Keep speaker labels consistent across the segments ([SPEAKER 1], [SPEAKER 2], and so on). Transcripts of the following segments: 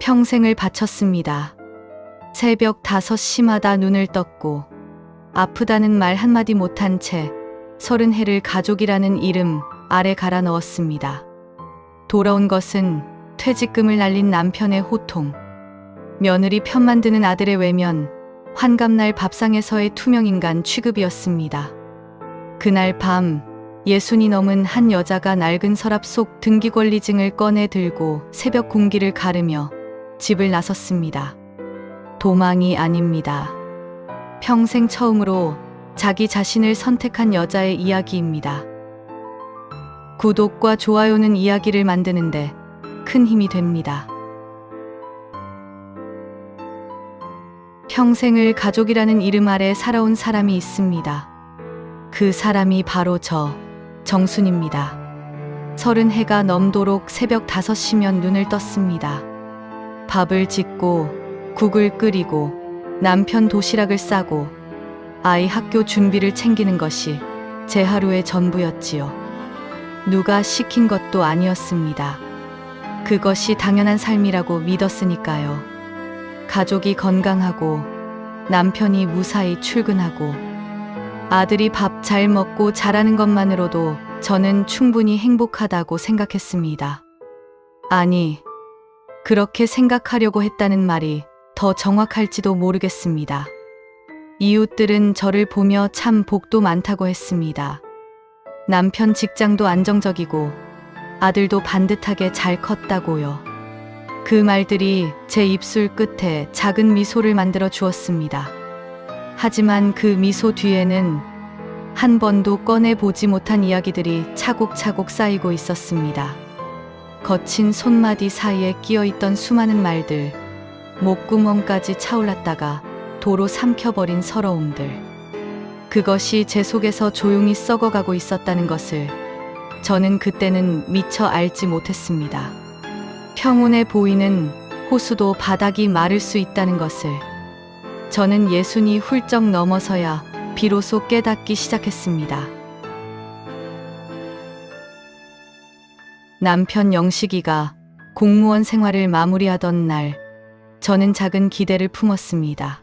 [SPEAKER 1] 평생을 바쳤습니다. 새벽 5시마다 눈을 떴고 아프다는 말 한마디 못한 채 30해를 가족이라는 이름 아래 갈아 넣었습니다. 돌아온 것은 퇴직금을 날린 남편의 호통, 며느리 편만 드는 아들의 외면, 환갑날 밥상에서의 투명인간 취급이었습니다. 그날 밤 60이 넘은 한 여자가 낡은 서랍 속 등기권리증을 꺼내 들고 새벽 공기를 가르며 집을 나섰습니다. 도망이 아닙니다. 평생 처음으로 자기 자신을 선택한 여자의 이야기입니다. 구독과 좋아요는 이야기를 만드는데 큰 힘이 됩니다. 평생을 가족이라는 이름 아래 살아온 사람이 있습니다. 그 사람이 바로 저 정순입니다. 30해가 넘도록 새벽 5시면 눈을 떴습니다. 밥을 짓고 국을 끓이고 남편 도시락을 싸고 아이 학교 준비를 챙기는 것이 제 하루의 전부였지요. 누가 시킨 것도 아니었습니다. 그것이 당연한 삶이라고 믿었으니까요. 가족이 건강하고 남편이 무사히 출근하고 아들이 밥 잘 먹고 자라는 것만으로도 저는 충분히 행복하다고 생각했습니다. 아니, 그렇게 생각하려고 했다는 말이 더 정확할지도 모르겠습니다. 이웃들은 저를 보며 참 복도 많다고 했습니다. 남편 직장도 안정적이고 아들도 반듯하게 잘 컸다고요. 그 말들이 제 입술 끝에 작은 미소를 만들어 주었습니다. 하지만 그 미소 뒤에는 한 번도 꺼내보지 못한 이야기들이 차곡차곡 쌓이고 있었습니다. 거친 손마디 사이에 끼어있던 수많은 말들, 목구멍까지 차올랐다가 도로 삼켜버린 서러움들. 그것이 제 속에서 조용히 썩어가고 있었다는 것을 저는 그때는 미처 알지 못했습니다. 평온해 보이는 호수도 바닥이 마를 수 있다는 것을 저는 60이 훌쩍 넘어서야 비로소 깨닫기 시작했습니다. 남편 영식이가 공무원 생활을 마무리하던 날, 저는 작은 기대를 품었습니다.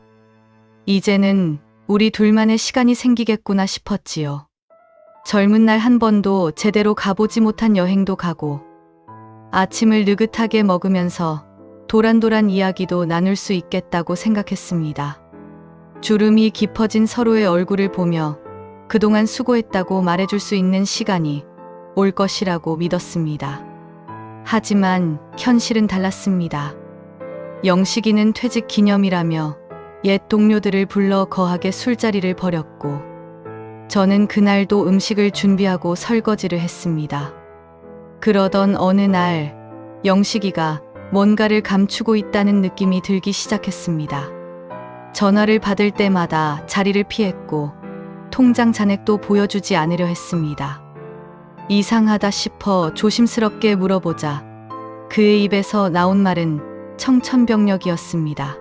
[SPEAKER 1] 이제는 우리 둘만의 시간이 생기겠구나 싶었지요. 젊은 날 한 번도 제대로 가보지 못한 여행도 가고 아침을 느긋하게 먹으면서 도란도란 이야기도 나눌 수 있겠다고 생각했습니다. 주름이 깊어진 서로의 얼굴을 보며 그동안 수고했다고 말해줄 수 있는 시간이 올 것이라고 믿었습니다. 하지만 현실은 달랐습니다. 영식이는 퇴직 기념이라며 옛 동료들을 불러 거하게 술자리를 벌였고 저는 그날도 음식을 준비하고 설거지를 했습니다. 그러던 어느 날 영식이가 뭔가를 감추고 있다는 느낌이 들기 시작했습니다. 전화를 받을 때마다 자리를 피했고 통장 잔액도 보여주지 않으려 했습니다. 이상하다 싶어 조심스럽게 물어보자 그의 입에서 나온 말은 청천벽력이었습니다.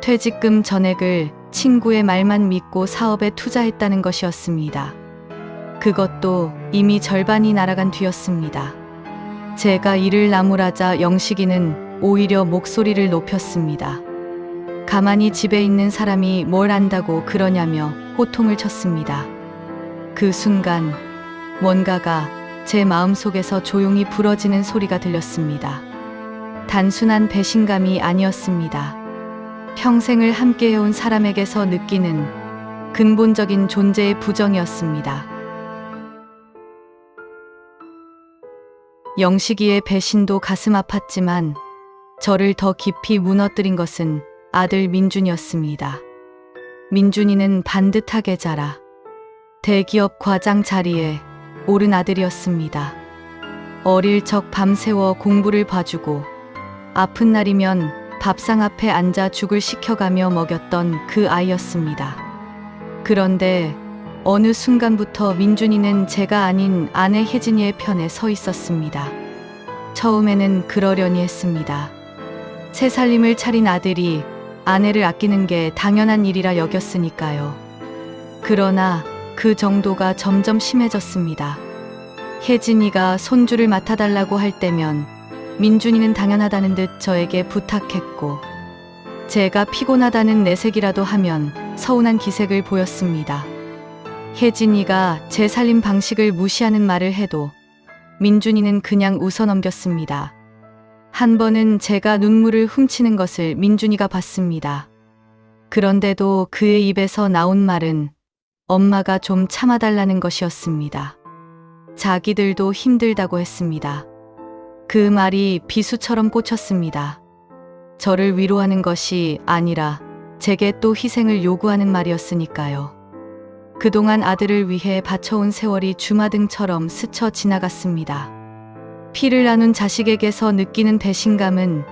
[SPEAKER 1] 퇴직금 전액을 친구의 말만 믿고 사업에 투자했다는 것이었습니다. 그것도 이미 절반이 날아간 뒤였습니다. 제가 이를 나무라자 영식이는 오히려 목소리를 높였습니다. 가만히 집에 있는 사람이 뭘 안다고 그러냐며 호통을 쳤습니다. 그 순간 뭔가가 제 마음속에서 조용히 부러지는 소리가 들렸습니다. 단순한 배신감이 아니었습니다. 평생을 함께해온 사람에게서 느끼는 근본적인 존재의 부정이었습니다. 영식이의 배신도 가슴 아팠지만 저를 더 깊이 무너뜨린 것은 아들 민준이었습니다. 민준이는 반듯하게 자라 대기업 과장 자리에 오른 아들이었습니다. 어릴 적 밤새워 공부를 봐주고 아픈 날이면 밥상 앞에 앉아 죽을 시켜가며 먹였던 그 아이였습니다. 그런데 어느 순간부터 민준이는 제가 아닌 아내 혜진이의 편에 서 있었습니다. 처음에는 그러려니 했습니다. 새 살림을 차린 아들이 아내를 아끼는 게 당연한 일이라 여겼으니까요. 그러나 그 정도가 점점 심해졌습니다. 혜진이가 손주를 맡아달라고 할 때면 민준이는 당연하다는 듯 저에게 부탁했고, 제가 피곤하다는 내색이라도 하면 서운한 기색을 보였습니다. 혜진이가 제 살림 방식을 무시하는 말을 해도 민준이는 그냥 웃어 넘겼습니다. 한 번은 제가 눈물을 훔치는 것을 민준이가 봤습니다. 그런데도 그의 입에서 나온 말은 엄마가 좀 참아달라는 것이었습니다. 자기들도 힘들다고 했습니다. 그 말이 비수처럼 꽂혔습니다. 저를 위로하는 것이 아니라 제게 또 희생을 요구하는 말이었으니까요. 그동안 아들을 위해 바쳐온 세월이 주마등처럼 스쳐 지나갔습니다. 피를 나눈 자식에게서 느끼는 배신감은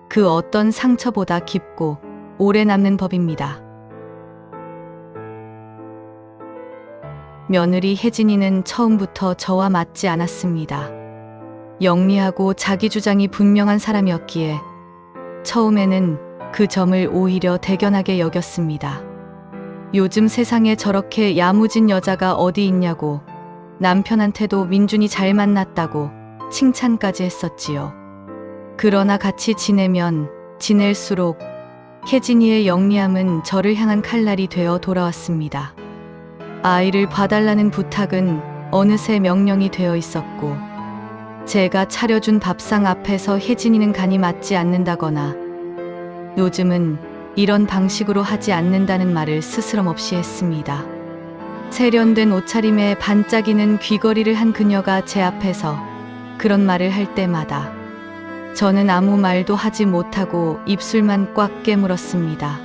[SPEAKER 1] 그 어떤 상처보다 깊고 오래 남는 법입니다. 며느리 혜진이는 처음부터 저와 맞지 않았습니다. 영리하고 자기 주장이 분명한 사람이었기에 처음에는 그 점을 오히려 대견하게 여겼습니다. 요즘 세상에 저렇게 야무진 여자가 어디 있냐고, 남편한테도 민준이 잘 만났다고 칭찬까지 했었지요. 그러나 같이 지내면 지낼수록 혜진이의 영리함은 저를 향한 칼날이 되어 돌아왔습니다. 아이를 봐달라는 부탁은 어느새 명령이 되어 있었고, 제가 차려준 밥상 앞에서 혜진이는 간이 맞지 않는다거나 요즘은 이런 방식으로 하지 않는다는 말을 스스럼없이 했습니다. 세련된 옷차림에 반짝이는 귀걸이를 한 그녀가 제 앞에서 그런 말을 할 때마다 저는 아무 말도 하지 못하고 입술만 꽉 깨물었습니다.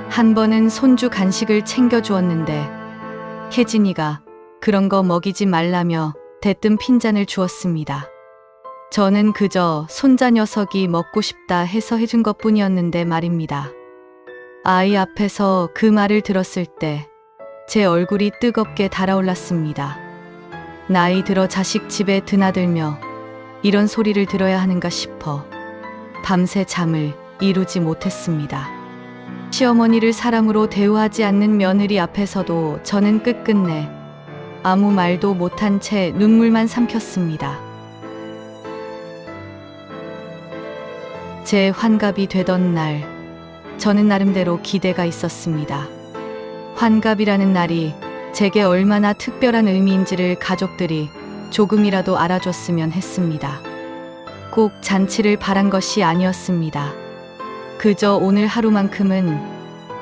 [SPEAKER 1] 한 번은 손주 간식을 챙겨주었는데 혜진이가 그런 거 먹이지 말라며 대뜸 핀잔을 주었습니다. 저는 그저 손자 녀석이 먹고 싶다 해서 해준 것뿐이었는데 말입니다. 아이 앞에서 그 말을 들었을 때 제 얼굴이 뜨겁게 달아올랐습니다. 나이 들어 자식 집에 드나들며 이런 소리를 들어야 하는가 싶어 밤새 잠을 이루지 못했습니다. 시어머니를 사람으로 대우하지 않는 며느리 앞에서도 저는 끝끝내 아무 말도 못한 채 눈물만 삼켰습니다. 제 환갑이 되던 날, 저는 나름대로 기대가 있었습니다. 환갑이라는 날이 제게 얼마나 특별한 의미인지를 가족들이 조금이라도 알아줬으면 했습니다. 꼭 잔치를 바란 것이 아니었습니다. 그저 오늘 하루만큼은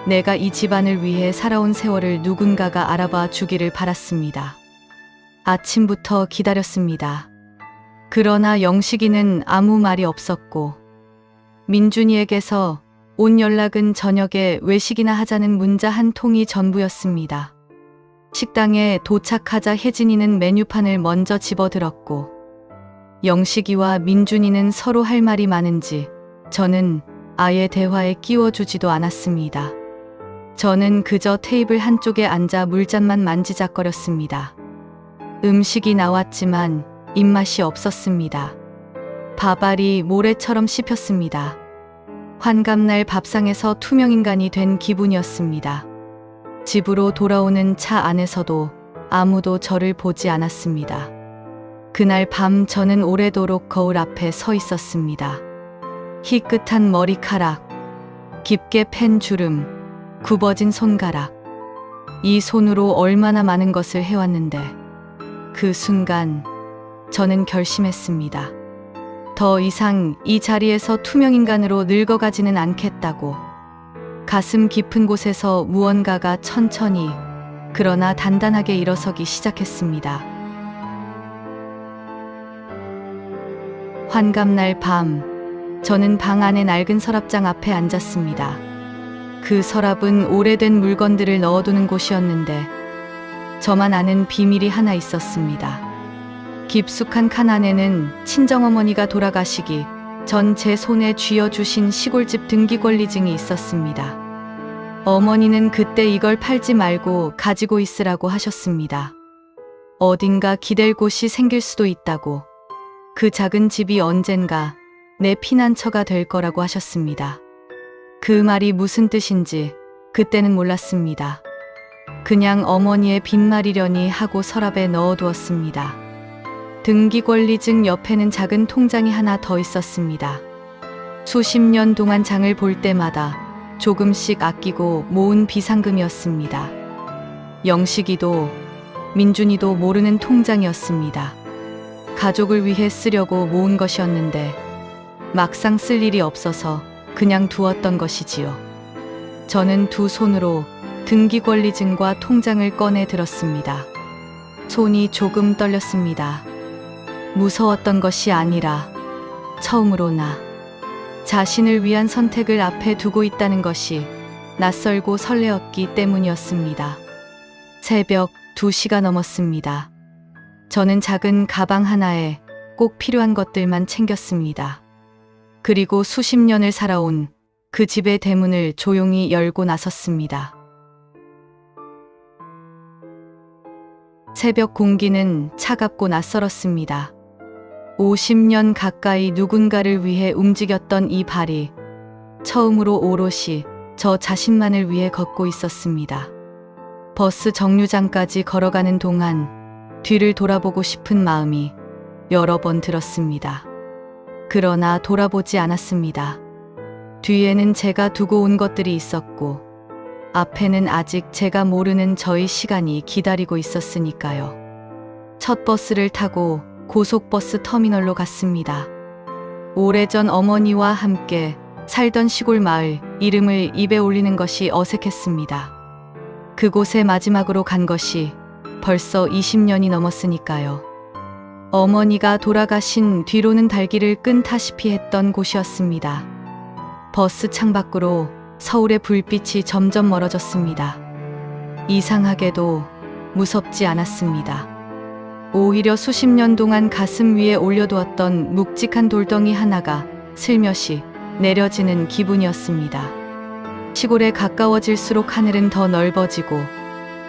[SPEAKER 1] 내가 이 집안을 위해 살아온 세월을 누군가가 알아봐 주기를 바랐습니다. 아침부터 기다렸습니다. 그러나 영식이는 아무 말이 없었고 민준이에게서 온 연락은 저녁에 외식이나 하자는 문자 한 통이 전부였습니다. 식당에 도착하자 혜진이는 메뉴판을 먼저 집어들었고 영식이와 민준이는 서로 할 말이 많은지 저는 아예 대화에 끼워주지도 않았습니다. 저는 그저 테이블 한쪽에 앉아 물잔만 만지작거렸습니다. 음식이 나왔지만 입맛이 없었습니다. 밥알이 모래처럼 씹혔습니다. 환갑날 밥상에서 투명인간이 된 기분이었습니다. 집으로 돌아오는 차 안에서도 아무도 저를 보지 않았습니다. 그날 밤 저는 오래도록 거울 앞에 서 있었습니다. 희끗한 머리카락, 깊게 팬 주름, 굽어진 손가락. 이 손으로 얼마나 많은 것을 해왔는데 그 순간 저는 결심했습니다. 더 이상 이 자리에서 투명인간으로 늙어가지는 않겠다고. 가슴 깊은 곳에서 무언가가 천천히 그러나 단단하게 일어서기 시작했습니다. 환갑날 밤, 저는 방 안의 낡은 서랍장 앞에 앉았습니다. 그 서랍은 오래된 물건들을 넣어두는 곳이었는데 저만 아는 비밀이 하나 있었습니다. 깊숙한 칸 안에는 친정어머니가 돌아가시기 전 제 손에 쥐어주신 시골집 등기권리증이 있었습니다. 어머니는 그때 이걸 팔지 말고 가지고 있으라고 하셨습니다. 어딘가 기댈 곳이 생길 수도 있다고. 그 작은 집이 언젠가 내 피난처가 될 거라고 하셨습니다. 그 말이 무슨 뜻인지 그때는 몰랐습니다. 그냥 어머니의 빈말이려니 하고 서랍에 넣어두었습니다. 등기권리증 옆에는 작은 통장이 하나 더 있었습니다. 수십 년 동안 장을 볼 때마다 조금씩 아끼고 모은 비상금이었습니다. 영식이도 민준이도 모르는 통장이었습니다. 가족을 위해 쓰려고 모은 것이었는데 막상 쓸 일이 없어서 그냥 두었던 것이지요. 저는 두 손으로 등기권리증과 통장을 꺼내 들었습니다. 손이 조금 떨렸습니다. 무서웠던 것이 아니라 처음으로 나 자신을 위한 선택을 앞에 두고 있다는 것이 낯설고 설레었기 때문이었습니다. 새벽 2시가 넘었습니다. 저는 작은 가방 하나에 꼭 필요한 것들만 챙겼습니다. 그리고 수십 년을 살아온 그 집의 대문을 조용히 열고 나섰습니다. 새벽 공기는 차갑고 낯설었습니다. 50년 가까이 누군가를 위해 움직였던 이 발이 처음으로 오롯이 저 자신만을 위해 걷고 있었습니다. 버스 정류장까지 걸어가는 동안 뒤를 돌아보고 싶은 마음이 여러 번 들었습니다. 그러나 돌아보지 않았습니다. 뒤에는 제가 두고 온 것들이 있었고 앞에는 아직 제가 모르는 저의 시간이 기다리고 있었으니까요. 첫 버스를 타고 고속버스 터미널로 갔습니다. 오래전 어머니와 함께 살던 시골 마을 이름을 입에 올리는 것이 어색했습니다. 그곳에 마지막으로 간 것이 벌써 20년이 넘었으니까요. 어머니가 돌아가신 뒤로는 달기를 끈다시피 했던 곳이었습니다. 버스 창밖으로 서울의 불빛이 점점 멀어졌습니다. 이상하게도 무섭지 않았습니다. 오히려 수십 년 동안 가슴 위에 올려두었던 묵직한 돌덩이 하나가 슬며시 내려지는 기분이었습니다. 시골에 가까워질수록 하늘은 더 넓어지고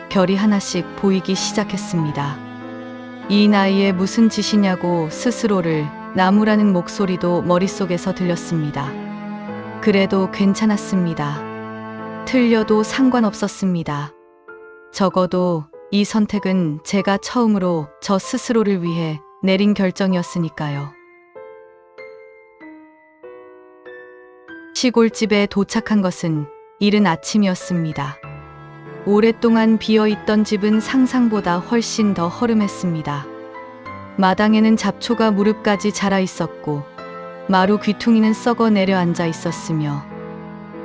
[SPEAKER 1] 별이 하나씩 보이기 시작했습니다. 이 나이에 무슨 짓이냐고 스스로를 나무라는 목소리도 머릿속에서 들렸습니다. 그래도 괜찮았습니다. 틀려도 상관없었습니다. 적어도 이 선택은 제가 처음으로 저 스스로를 위해 내린 결정이었으니까요. 시골집에 도착한 것은 이른 아침이었습니다. 오랫동안 비어있던 집은 상상보다 훨씬 더 허름했습니다. 마당에는 잡초가 무릎까지 자라 있었고 마루 귀퉁이는 썩어 내려앉아 있었으며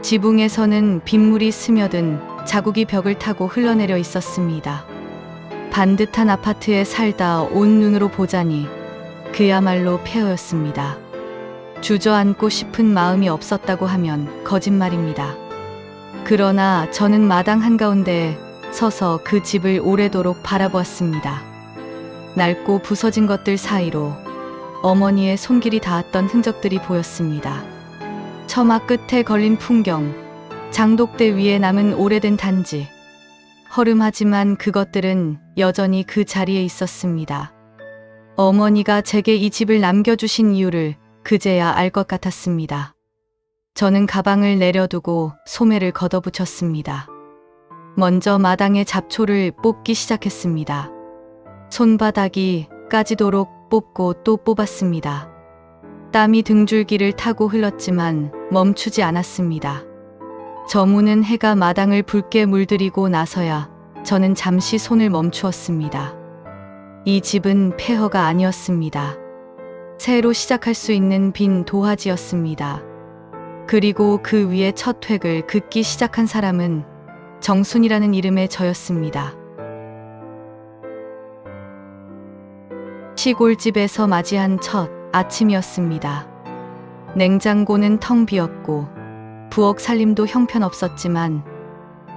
[SPEAKER 1] 지붕에서는 빗물이 스며든 자국이 벽을 타고 흘러내려 있었습니다. 반듯한 아파트에 살다 온 눈으로 보자니 그야말로 폐허였습니다. 주저앉고 싶은 마음이 없었다고 하면 거짓말입니다. 그러나 저는 마당 한가운데에 서서 그 집을 오래도록 바라보았습니다. 낡고 부서진 것들 사이로 어머니의 손길이 닿았던 흔적들이 보였습니다. 처마 끝에 걸린 풍경, 장독대 위에 남은 오래된 단지. 허름하지만 그것들은 여전히 그 자리에 있었습니다. 어머니가 제게 이 집을 남겨주신 이유를 그제야 알 것 같았습니다. 저는 가방을 내려두고 소매를 걷어붙였습니다. 먼저 마당의 잡초를 뽑기 시작했습니다. 손바닥이 까지도록 뽑고 또 뽑았습니다. 땀이 등줄기를 타고 흘렀지만 멈추지 않았습니다. 저무는 해가 마당을 붉게 물들이고 나서야 저는 잠시 손을 멈추었습니다. 이 집은 폐허가 아니었습니다. 새로 시작할 수 있는 빈 도화지였습니다. 그리고 그 위에 첫 획을 긋기 시작한 사람은 정순이라는 이름의 저였습니다. 시골집에서 맞이한 첫 아침이었습니다. 냉장고는 텅 비었고 부엌 살림도 형편없었지만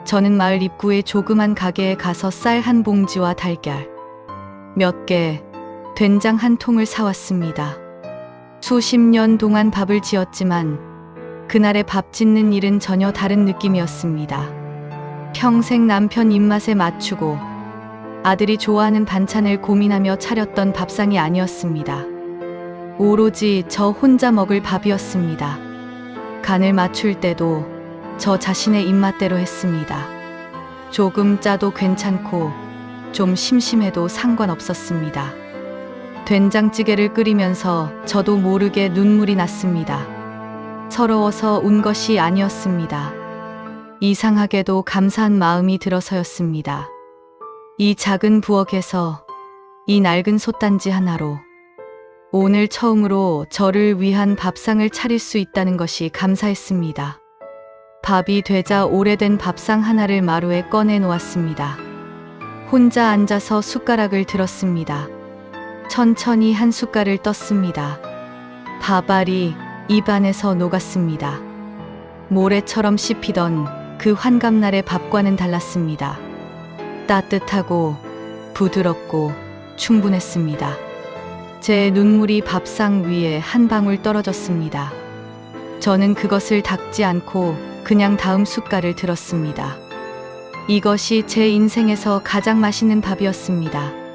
[SPEAKER 1] 저는 마을 입구의 조그만 가게에 가서 쌀 한 봉지와 달걀 몇 개, 된장 한 통을 사왔습니다. 수십 년 동안 밥을 지었지만 그날의 밥 짓는 일은 전혀 다른 느낌이었습니다. 평생 남편 입맛에 맞추고 아들이 좋아하는 반찬을 고민하며 차렸던 밥상이 아니었습니다. 오로지 저 혼자 먹을 밥이었습니다. 간을 맞출 때도 저 자신의 입맛대로 했습니다. 조금 짜도 괜찮고 좀 심심해도 상관없었습니다. 된장찌개를 끓이면서 저도 모르게 눈물이 났습니다. 서러워서 운 것이 아니었습니다. 이상하게도 감사한 마음이 들어서였습니다. 이 작은 부엌에서 이 낡은 솥단지 하나로 오늘 처음으로 저를 위한 밥상을 차릴 수 있다는 것이 감사했습니다. 밥이 되자 오래된 밥상 하나를 마루에 꺼내 놓았습니다. 혼자 앉아서 숟가락을 들었습니다. 천천히 한 숟갈을 떴습니다. 밥알이 입안에서 녹았습니다. 모래처럼 씹히던 그 환갑날의 밥과는 달랐습니다. 따뜻하고 부드럽고 충분했습니다. 제 눈물이 밥상 위에 한 방울 떨어졌습니다. 저는 그것을 닦지 않고 그냥 다음 숟갈을 들었습니다. 이것이 제 인생에서 가장 맛있는 밥이었습니다.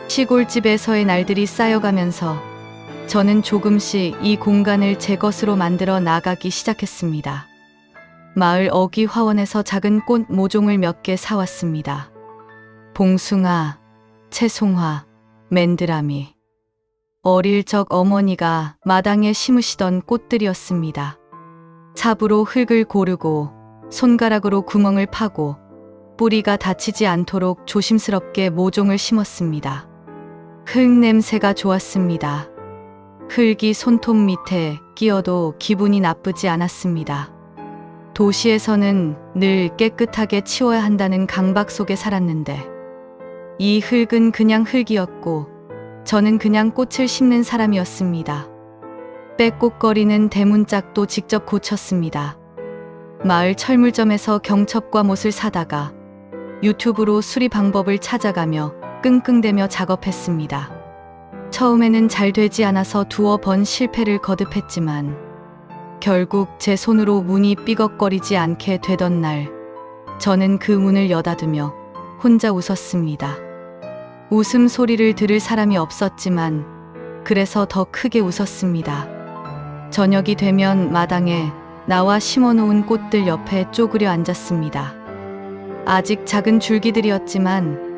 [SPEAKER 1] 시골집에서의 날들이 쌓여가면서 저는 조금씩 이 공간을 제 것으로 만들어 나가기 시작했습니다. 마을 어귀 화원에서 작은 꽃 모종을 몇 개 사왔습니다. 봉숭아, 채송화, 맨드라미. 어릴 적 어머니가 마당에 심으시던 꽃들이었습니다. 삽으로 흙을 고르고 손가락으로 구멍을 파고 뿌리가 다치지 않도록 조심스럽게 모종을 심었습니다. 흙 냄새가 좋았습니다. 흙이 손톱 밑에 끼어도 기분이 나쁘지 않았습니다. 도시에서는 늘 깨끗하게 치워야 한다는 강박 속에 살았는데 이 흙은 그냥 흙이었고 저는 그냥 꽃을 심는 사람이었습니다. 빼곡거리는 대문짝도 직접 고쳤습니다. 마을 철물점에서 경첩과 못을 사다가 유튜브로 수리 방법을 찾아가며 끙끙대며 작업했습니다. 처음에는 잘 되지 않아서 두어 번 실패를 거듭했지만 결국 제 손으로 문이 삐걱거리지 않게 되던 날 저는 그 문을 여닫으며 혼자 웃었습니다. 웃음소리를 들을 사람이 없었지만 그래서 더 크게 웃었습니다. 저녁이 되면 마당에 나와 심어놓은 꽃들 옆에 쪼그려 앉았습니다. 아직 작은 줄기들이었지만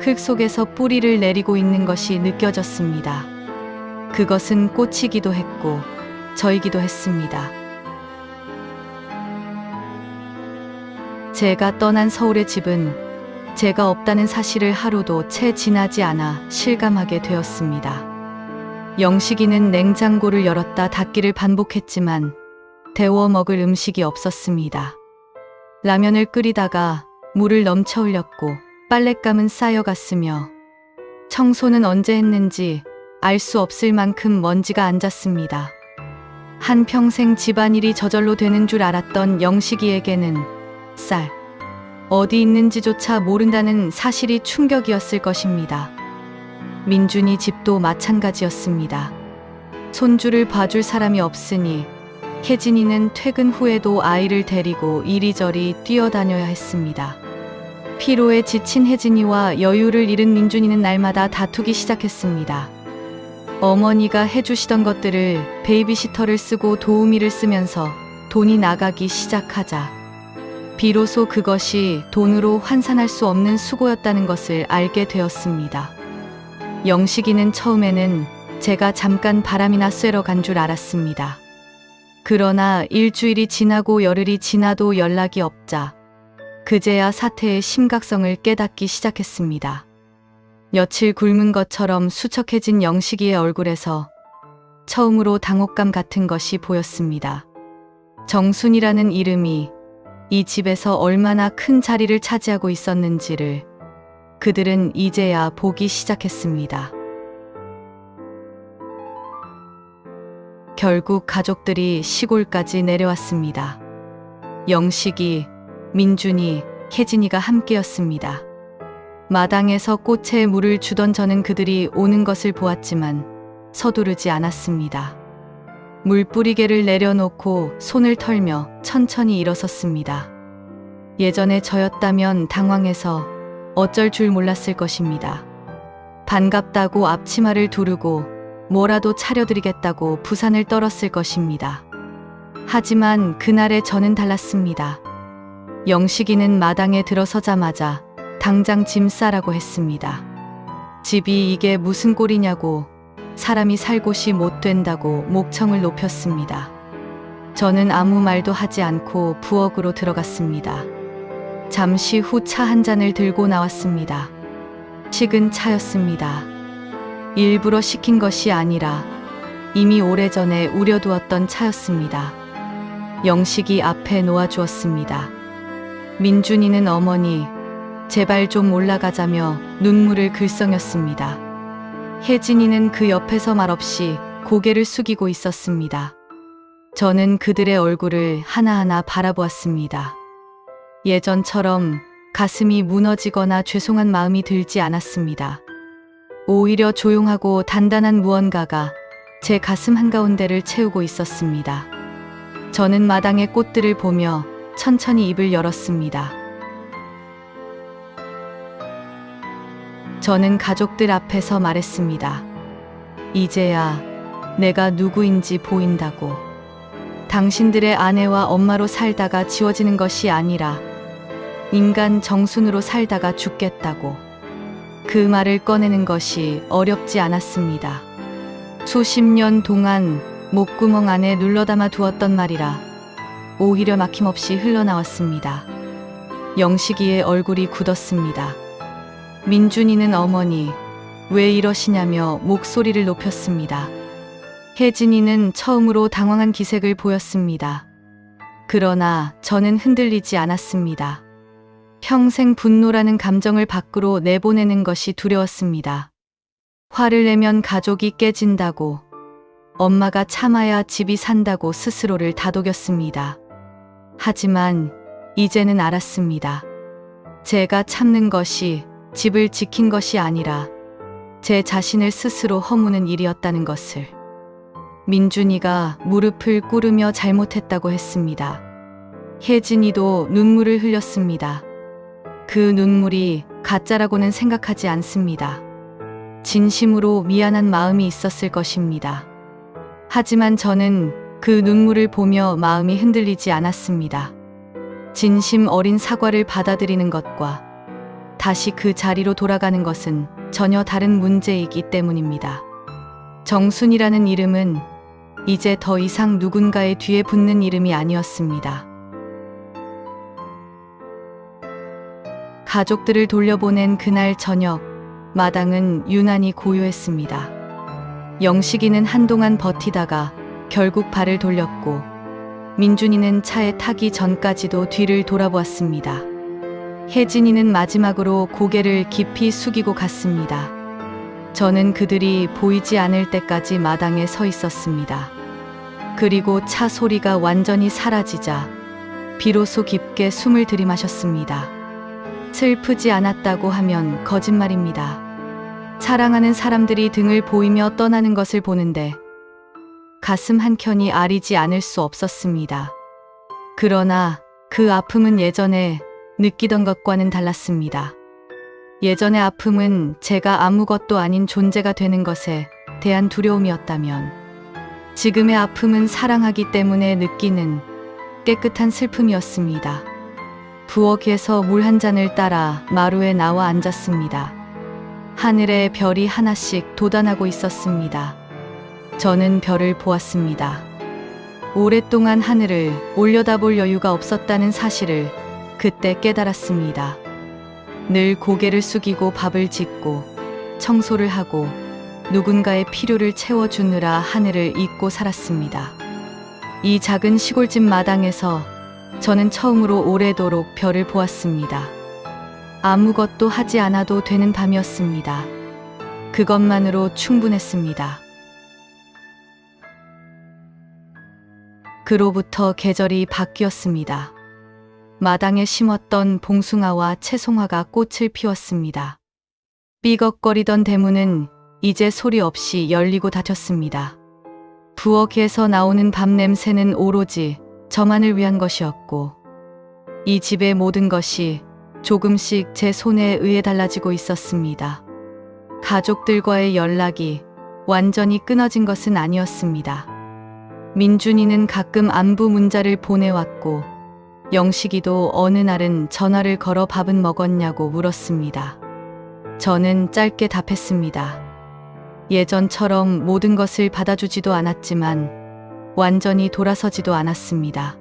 [SPEAKER 1] 흙 속에서 뿌리를 내리고 있는 것이 느껴졌습니다. 그것은 꽃이기도 했고 저이기도 했습니다. 제가 떠난 서울의 집은 제가 없다는 사실을 하루도 채 지나지 않아 실감하게 되었습니다. 영식이는 냉장고를 열었다 닫기를 반복했지만 데워 먹을 음식이 없었습니다. 라면을 끓이다가 물을 넘쳐 흘렸고 빨랫감은 쌓여갔으며 청소는 언제 했는지 알 수 없을 만큼 먼지가 앉았습니다. 한평생 집안일이 저절로 되는 줄 알았던 영식이에게는 쌀, 어디 있는지조차 모른다는 사실이 충격이었을 것입니다. 민준이 집도 마찬가지였습니다. 손주를 봐줄 사람이 없으니 혜진이는 퇴근 후에도 아이를 데리고 이리저리 뛰어다녀야 했습니다. 피로에 지친 혜진이와 여유를 잃은 민준이는 날마다 다투기 시작했습니다. 어머니가 해주시던 것들을 베이비시터를 쓰고 도우미를 쓰면서 돈이 나가기 시작하자 비로소 그것이 돈으로 환산할 수 없는 수고였다는 것을 알게 되었습니다. 영식이는 처음에는 제가 잠깐 바람이나 쐬러 간 줄 알았습니다. 그러나 일주일이 지나고 열흘이 지나도 연락이 없자 그제야 사태의 심각성을 깨닫기 시작했습니다. 며칠 굶은 것처럼 수척해진 영식이의 얼굴에서 처음으로 당혹감 같은 것이 보였습니다. 정순이라는 이름이 이 집에서 얼마나 큰 자리를 차지하고 있었는지를 그들은 이제야 보기 시작했습니다. 결국 가족들이 시골까지 내려왔습니다. 영식이, 민준이, 혜진이가 함께였습니다. 마당에서 꽃에 물을 주던 저는 그들이 오는 것을 보았지만 서두르지 않았습니다. 물뿌리개를 내려놓고 손을 털며 천천히 일어섰습니다. 예전에 저였다면 당황해서 어쩔 줄 몰랐을 것입니다. 반갑다고 앞치마를 두르고 뭐라도 차려드리겠다고 부산을 떨었을 것입니다. 하지만 그날의 저는 달랐습니다. 영식이는 마당에 들어서자마자 당장 짐 싸라고 했습니다. 집이 이게 무슨 꼴이냐고, 사람이 살 곳이 못 된다고 목청을 높였습니다. 저는 아무 말도 하지 않고 부엌으로 들어갔습니다. 잠시 후 차 한 잔을 들고 나왔습니다. 식은 차였습니다. 일부러 시킨 것이 아니라 이미 오래전에 우려두었던 차였습니다. 영식이 앞에 놓아주었습니다. 민준이는 어머니, 제발 좀 올라가자며 눈물을 글썽였습니다. 혜진이는 그 옆에서 말없이 고개를 숙이고 있었습니다. 저는 그들의 얼굴을 하나하나 바라보았습니다. 예전처럼 가슴이 무너지거나 죄송한 마음이 들지 않았습니다. 오히려 조용하고 단단한 무언가가 제 가슴 한가운데를 채우고 있었습니다. 저는 마당의 꽃들을 보며 천천히 입을 열었습니다. 저는 가족들 앞에서 말했습니다. 이제야 내가 누구인지 보인다고. 당신들의 아내와 엄마로 살다가 지워지는 것이 아니라 인간 정순으로 살다가 죽겠다고. 그 말을 꺼내는 것이 어렵지 않았습니다. 수십 년 동안 목구멍 안에 눌러담아 두었던 말이라 오히려 막힘없이 흘러나왔습니다. 영식이의 얼굴이 굳었습니다. 민준이는 어머니, 왜 이러시냐며 목소리를 높였습니다. 혜진이는 처음으로 당황한 기색을 보였습니다. 그러나 저는 흔들리지 않았습니다. 평생 분노라는 감정을 밖으로 내보내는 것이 두려웠습니다. 화를 내면 가족이 깨진다고, 엄마가 참아야 집이 산다고 스스로를 다독였습니다. 하지만 이제는 알았습니다. 제가 참는 것이 집을 지킨 것이 아니라 제 자신을 스스로 허무는 일이었다는 것을. 민준이가 무릎을 꿇으며 잘못했다고 했습니다. 혜진이도 눈물을 흘렸습니다. 그 눈물이 가짜라고는 생각하지 않습니다. 진심으로 미안한 마음이 있었을 것입니다. 하지만 저는 그 눈물을 보며 마음이 흔들리지 않았습니다. 진심 어린 사과를 받아들이는 것과 다시 그 자리로 돌아가는 것은 전혀 다른 문제이기 때문입니다. 정순이라는 이름은 이제 더 이상 누군가의 뒤에 붙는 이름이 아니었습니다. 가족들을 돌려보낸 그날 저녁, 마당은 유난히 고요했습니다. 영식이는 한동안 버티다가 결국 발을 돌렸고, 민준이는 차에 타기 전까지도 뒤를 돌아보았습니다. 혜진이는 마지막으로 고개를 깊이 숙이고 갔습니다. 저는 그들이 보이지 않을 때까지 마당에 서 있었습니다. 그리고 차 소리가 완전히 사라지자 비로소 깊게 숨을 들이마셨습니다. 슬프지 않았다고 하면 거짓말입니다. 사랑하는 사람들이 등을 보이며 떠나는 것을 보는데 가슴 한켠이 아리지 않을 수 없었습니다. 그러나 그 아픔은 예전에 느끼던 것과는 달랐습니다. 예전의 아픔은 제가 아무것도 아닌 존재가 되는 것에 대한 두려움이었다면, 지금의 아픔은 사랑하기 때문에 느끼는 깨끗한 슬픔이었습니다. 부엌에서 물 한 잔을 따라 마루에 나와 앉았습니다. 하늘에 별이 하나씩 돋아나고 있었습니다. 저는 별을 보았습니다. 오랫동안 하늘을 올려다볼 여유가 없었다는 사실을 그때 깨달았습니다. 늘 고개를 숙이고 밥을 짓고 청소를 하고 누군가의 필요를 채워주느라 하늘을 잊고 살았습니다. 이 작은 시골집 마당에서 저는 처음으로 오래도록 별을 보았습니다. 아무것도 하지 않아도 되는 밤이었습니다. 그것만으로 충분했습니다. 그로부터 계절이 바뀌었습니다. 마당에 심었던 봉숭아와 채송화가 꽃을 피웠습니다. 삐걱거리던 대문은 이제 소리 없이 열리고 닫혔습니다. 부엌에서 나오는 밥 냄새는 오로지 저만을 위한 것이었고, 이 집의 모든 것이 조금씩 제 손에 의해 달라지고 있었습니다. 가족들과의 연락이 완전히 끊어진 것은 아니었습니다. 민준이는 가끔 안부 문자를 보내왔고, 영식이도 어느 날은 전화를 걸어 밥은 먹었냐고 물었습니다. 저는 짧게 답했습니다. 예전처럼 모든 것을 받아주지도 않았지만 완전히 돌아서지도 않았습니다.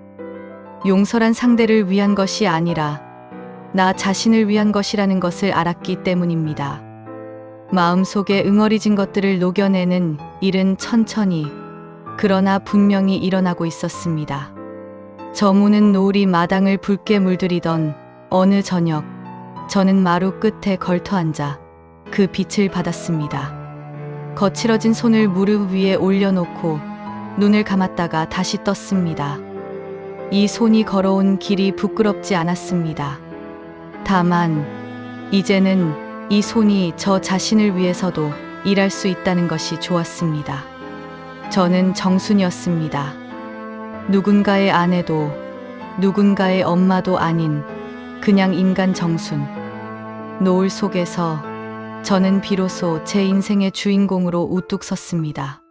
[SPEAKER 1] 용서란 상대를 위한 것이 아니라 나 자신을 위한 것이라는 것을 알았기 때문입니다. 마음속에 응어리진 것들을 녹여내는 일은 천천히 그러나 분명히 일어나고 있었습니다. 저무는 노을이 마당을 붉게 물들이던 어느 저녁, 저는 마루 끝에 걸터앉아 그 빛을 받았습니다. 거칠어진 손을 무릎 위에 올려놓고 눈을 감았다가 다시 떴습니다. 이 손이 걸어온 길이 부끄럽지 않았습니다. 다만 이제는 이 손이 저 자신을 위해서도 일할 수 있다는 것이 좋았습니다. 저는 정순이었습니다. 누군가의 아내도 누군가의 엄마도 아닌 그냥 인간 정순. 노을 속에서 저는 비로소 제 인생의 주인공으로 우뚝 섰습니다.